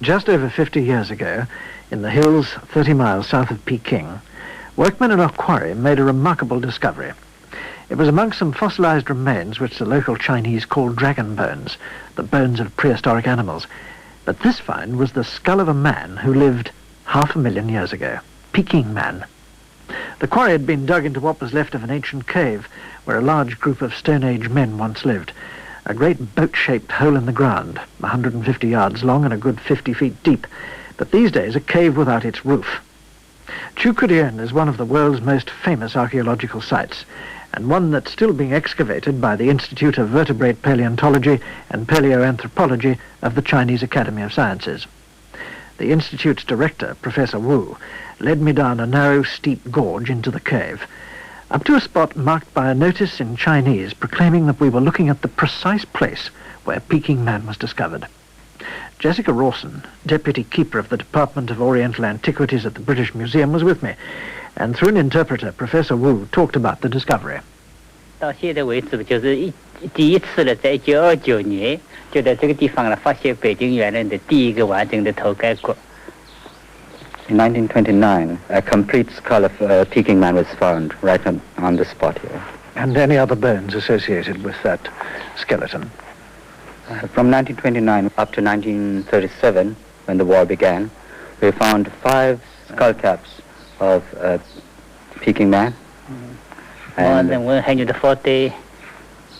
Just over 50 years ago, in the hills 30 miles south of Peking, workmen in a quarry made a remarkable discovery. It was amongst some fossilized remains which the local Chinese called dragon bones, the bones of prehistoric animals. But this find was the skull of a man who lived 500,000 years ago. Peking man. The quarry had been dug into what was left of an ancient cave where a large group of Stone Age men once lived. A great boat-shaped hole in the ground, 150 yards long and a good 50 feet deep, but these days a cave without its roof. Chukudien is one of the world's most famous archaeological sites, and one that's still being excavated by the Institute of Vertebrate Paleontology and Paleoanthropology of the Chinese Academy of Sciences. The Institute's director, Professor Wu, led me down a narrow, steep gorge into the cave, up to a spot marked by a notice in Chinese proclaiming that we were looking at the precise place where Peking man was discovered. Jessica Rawson, deputy keeper of the Department of Oriental Antiquities at the British Museum, was with me, and through an interpreter, Professor Wu talked about the discovery. 到现在为止，就是第一次了，在1929年，就在这个地方了，发现北京猿人的第一个完整的头盖骨。In 1929, a complete skull of Peking man was found right on the spot here. And any other bones associated with that skeleton? From 1929 up to 1937, when the war began, we found 5 skull caps of Peking man. More than 140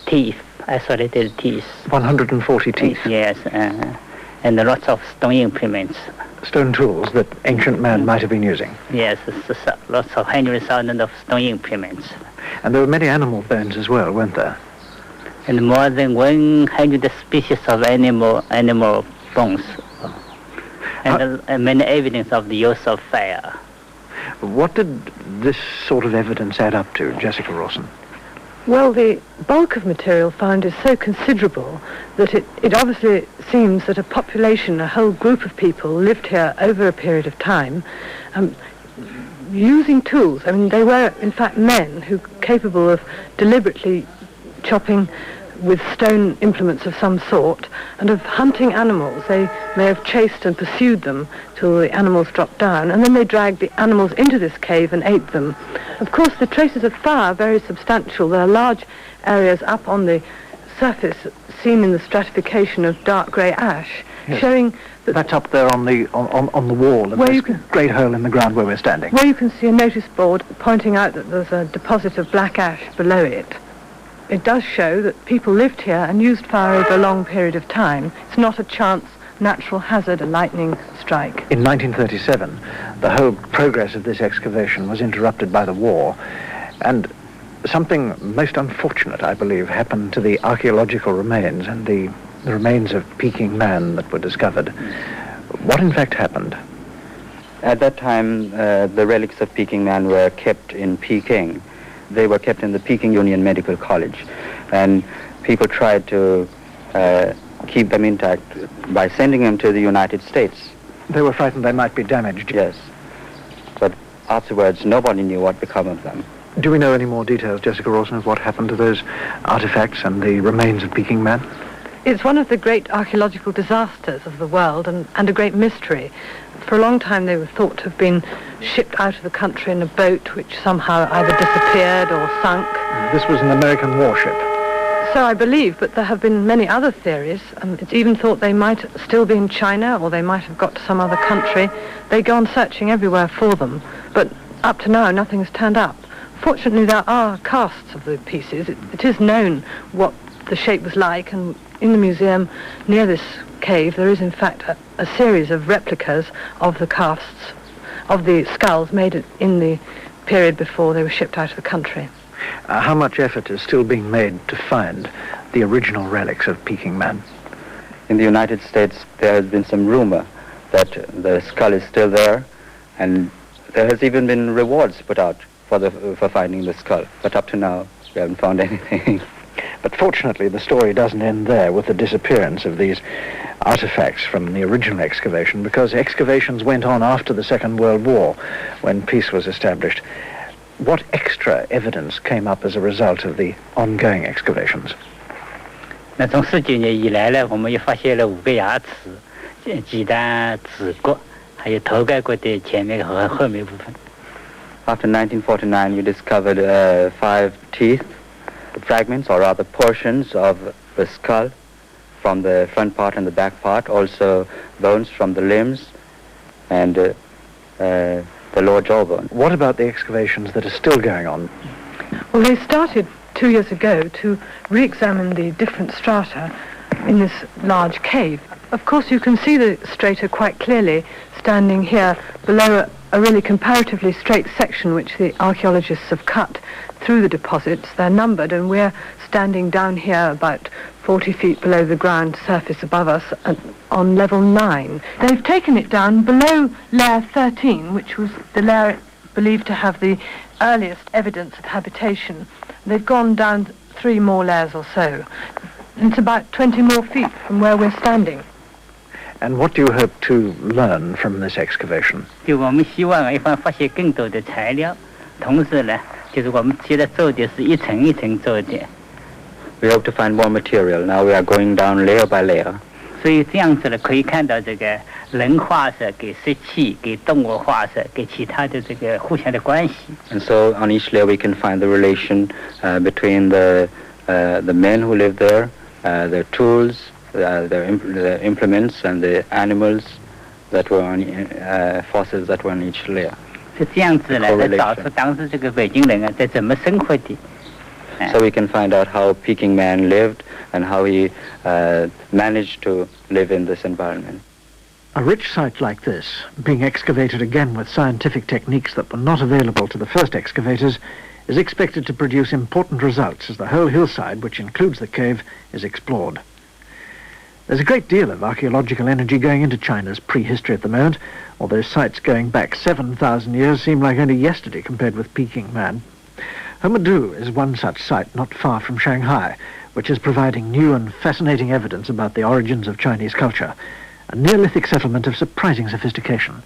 teeth, isolated teeth. 140 teeth? Yes, and lots of stone implements. Stone tools that ancient man might have been using? Yes, lots of hundreds of thousands of stone implements. And there were many animal bones as well, weren't there? And more than 100 species of animal bones. And many evidence of the use of fire. What did this sort of evidence add up to, Jessica Rawson? Well, the bulk of material found is so considerable that it obviously seems that a population, a whole group of people lived here over a period of time using tools. I mean, they were, in fact, men who were capable of deliberately chopping with stone implements of some sort and of hunting animals. They may have chased and pursued them till the animals dropped down, and then they dragged the animals into this cave and ate them. Of course, the traces of fire are very substantial. There are large areas up on the surface seen in the stratification of dark grey ash, yes, showing that... That's up there on the wall, and there's a great hole in the ground where we're standing. Where you can see a notice board pointing out that there's a deposit of black ash below it. It does show that people lived here and used fire over a long period of time. It's not a chance natural hazard, a lightning strike. In 1937, the whole progress of this excavation was interrupted by the war, and something most unfortunate, I believe, happened to the archaeological remains and the remains of Peking man that were discovered. What in fact happened? At that time, the relics of Peking man were kept in Peking. They were kept in the Peking Union Medical College, and people tried to keep them intact by sending them to the United States. They were frightened they might be damaged? Yes, but afterwards nobody knew what became of them. Do we know any more details, Jessica Rawson, of what happened to those artifacts and the remains of Peking man? It's one of the great archaeological disasters of the world and a great mystery. For a long time they were thought to have been shipped out of the country in a boat which somehow either disappeared or sunk. This was an American warship? So I believe, but there have been many other theories. It's even thought they might still be in China, or they might have got to some other country. They go on searching everywhere for them, but up to now nothing has turned up. Fortunately, there are casts of the pieces. It is known what the shape was like, and in the museum near this cave there is in fact a series of replicas of the casts of the skulls made in the period before they were shipped out of the country. How much effort is still being made to find the original relics of Peking man? In the United States there has been some rumor that the skull is still there, and there has even been rewards put out for finding the skull, but up to now we haven't found anything. But fortunately the story doesn't end there with the disappearance of these artifacts from the original excavation, because excavations went on after the Second World War when peace was established. What extra evidence came up as a result of the ongoing excavations? 那从19年以来呢，我们又发现了5个牙齿，几大指骨，还有头盖骨的前面和后面部分。After 1949, you discovered 5 teeth fragments, or rather portions of the skull from the front part and the back part, also bones from the limbs and the lower jawbone. What about the excavations that are still going on? Well, they started 2 years ago to re-examine the different strata in this large cave. Of course, you can see the strata quite clearly standing here below a really comparatively straight section which the archaeologists have cut through the deposits. They're numbered, and we're standing down here about 40 feet below the ground surface above us on level 9. They've taken it down below layer 13, which was the layer believed to have the earliest evidence of habitation. They've gone down 3 more layers or so. It's about 20 more feet from where we're standing. And what do you hope to learn from this excavation? 就我们希望一方发现更多的材料，同时呢，就是我们现在做的是一层一层做的。We hope to find more material. Now we are going down layer by layer. 所以这样子呢，可以看到这个人化石给石器、给动物化石、给其他的这个互相的关系。And so on each layer we can find the relation between the men who live there, their tools, their implements, and the animals that were on fossils that were on each layer. 是这样子来找出当时这个北京人啊在怎么生活的。So we can find out how Peking man lived and how he managed to live in this environment. A rich site like this, being excavated again with scientific techniques that were not available to the first excavators, is expected to produce important results as the whole hillside, which includes the cave, is explored. There's a great deal of archaeological energy going into China's prehistory at the moment, although sites going back 7,000 years seem like only yesterday compared with Peking man. Hemadu is one such site not far from Shanghai, which is providing new and fascinating evidence about the origins of Chinese culture, a Neolithic settlement of surprising sophistication.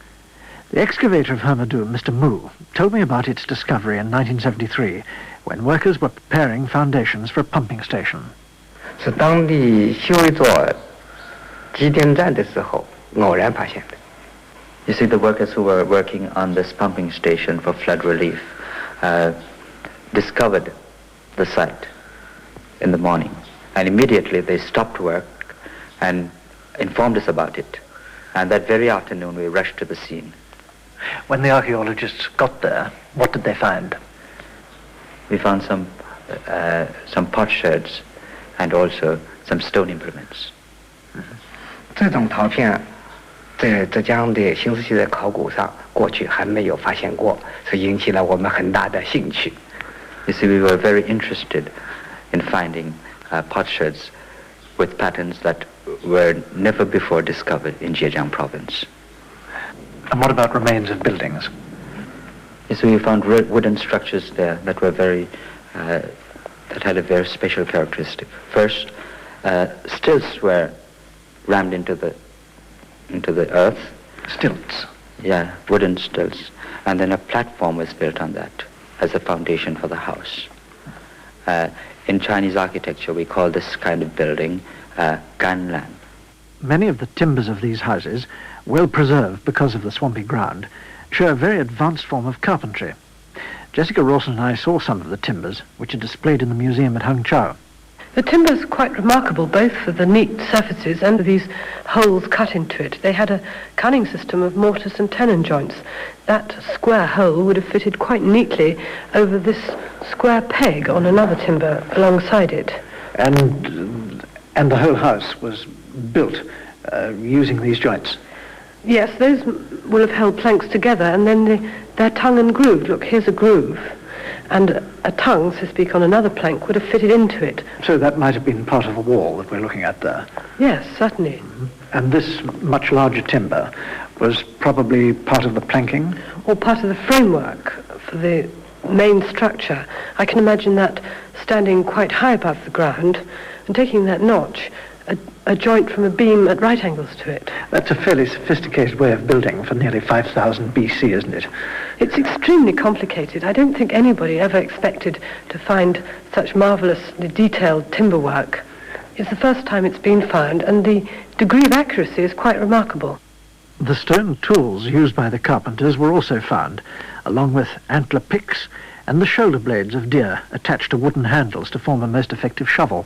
The excavator of Hemadu, Mr. Mu, told me about its discovery in 1973, when workers were preparing foundations for a pumping station. 是当地修一座机电站的时候偶然发现的。 You see, the workers who were working on this pumping station for flood relief discovered the site in the morning, and immediately they stopped work and informed us about it. And that very afternoon we rushed to the scene. When the archaeologists got there, what did they find? We found some potsherds and also some stone implements. 这种陶片在浙江的新石器的考古上过去还没有发现过，所以引起了我们很大的兴趣。 You see, we were very interested in finding potsherds with patterns that were never before discovered in Zhejiang province. And what about remains of buildings? You see, we found wooden structures there that were that had a very special characteristic. First, stilts were rammed into the earth. Stilts? Yeah, wooden stilts. And then a platform was built on that as a foundation for the house. In Chinese architecture, we call this kind of building ganlan. Many of the timbers of these houses, well preserved because of the swampy ground, show a very advanced form of carpentry. Jessica Rawson and I saw some of the timbers, which are displayed in the museum at Hangzhou. The timber's quite remarkable, both for the neat surfaces and these holes cut into it. They had a cunning system of mortise and tenon joints. That square hole would have fitted quite neatly over this square peg on another timber alongside it. And the whole house was built using these joints? Yes, those will have held planks together, and then they're tongue and grooved. Look, here's a groove. And a tongue, so to speak, on another plank would have fitted into it. So that might have been part of a wall that we're looking at there? Yes, certainly. Mm-hmm. And this much larger timber was probably part of the planking? Or part of the framework for the main structure. I can imagine that standing quite high above the ground and taking that notch, a joint from a beam at right angles to it. That's a fairly sophisticated way of building for nearly 5,000 BC, isn't it? It's extremely complicated. I don't think anybody ever expected to find such marvellously detailed timber work. It's the first time it's been found, and the degree of accuracy is quite remarkable. The stone tools used by the carpenters were also found, along with antler picks and the shoulder blades of deer attached to wooden handles to form a most effective shovel.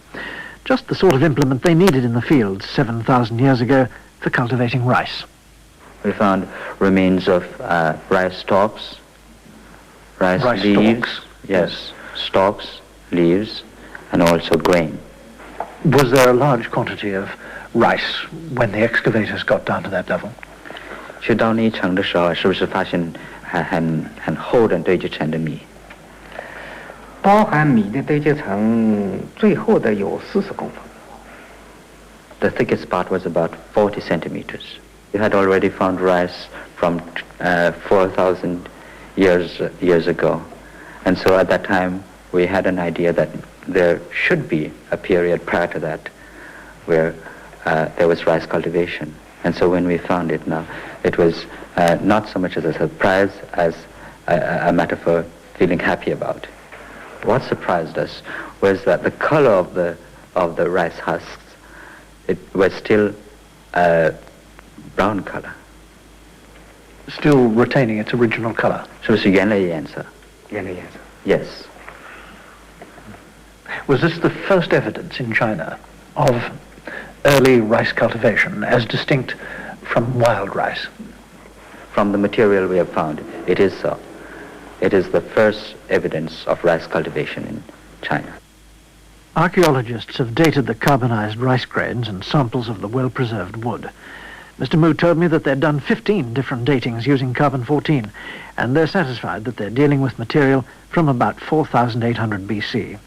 Just the sort of implement they needed in the fields 7,000 years ago for cultivating rice. We found remains of rice stalks, rice leaves, stalks. yes, stalks, leaves, and also grain. Was there a large quantity of rice when the excavators got down to that level? 去到那一层的时候，是不是发现很厚的堆积成的米？包含米的堆积层最厚的有40公分。The thickest part was about 40 centimeters. We had already found rice from 4,000 years ago, and so at that time we had an idea that there should be a period prior to that where there was rice cultivation. And so when we found it now, it was not so much as a surprise as a matter for feeling happy about. What surprised us was that the color of the rice husks, it was still brown color. Still retaining its original color? 是不是原来的颜色？原来颜色。 Yes. Was this the first evidence in China of early rice cultivation as distinct from wild rice? From the material we have found, it is so. It is the first evidence of rice cultivation in China. Archaeologists have dated the carbonized rice grains and samples of the well-preserved wood. Mr. Mu told me that they'd done 15 different datings using carbon-14, and they're satisfied that they're dealing with material from about 4,800 BC.